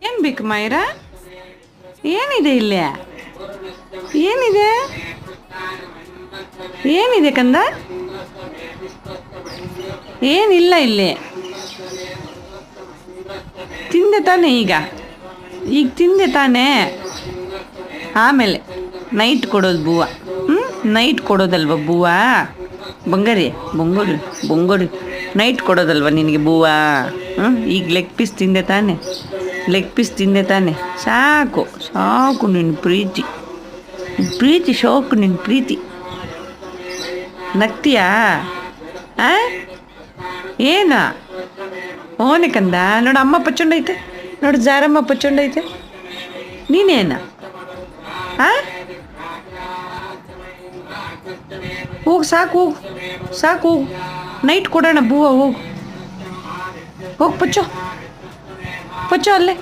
ಏನು ಬೇಕು ಮಾಯರ? ಏನಿದೆ ಇಲ್ಲಿ? ಏನಿದೆ? ಏನಿದೆ ಕಂದ? ಏನಿಲ್ಲ ಇಲ್ಲಿ. ತಿಂದೆ ತಾನೇ ಈಗ? ಈಗ ತಿಂದೆ ತಾನೇ? ಆಮೇಲೆ ನೈಟ್ ಕೊಡೋದು ಬೂವ. ಹ್ಞೂ, ನೈಟ್ ಕೊಡೋದಲ್ವ ಬೂವ? ಬಂಗಾರಿ, ಬೊಂಗೋರಿ, ಬೊಂಗೋರಿ, ನೈಟ್ ಕೊಡೋದಲ್ವ ನಿನಗೆ ಬೂವ? ಹ್ಞೂ, ಈಗ ಲೆಗ್ ಪೀಸ್ ತಿಂದೆ ತಾನೆ? ಲೆಗ್ ಪೀಸ್ ತಿಂದೆ ತಾನೆ? ಸಾಕು ಸಾಕು ನಿನ್ನ ಪ್ರೀತಿ, ನಿನ್ನ ಪ್ರೀತಿ ಸಾಕು, ನಿನ್ನ ಪ್ರೀತಿ. ನಗ್ತೀಯಾ? ಆ ಏನ? ಓನೆ ಕಂದ, ನೋಡು ಅಮ್ಮ ಪಚ್ಚೊಂಡೈತೆ, ನೋಡು ಜಾರಮ್ಮ ಪಚ್ಚೊಂಡೈತೆ. ನೀನೇನ? ಆ ಹೋಗು, ಸಾಕು ಹೋಗು, ಸಾಕು ಹೋಗು. ನೈಟ್ ಕೊಡೋಣ ಬೂವ, ಹೋಗು ಹೋಗು, ಪಚ್ಚೋ ಪಚ್ಚೋ ಅಲ್ಲೇ.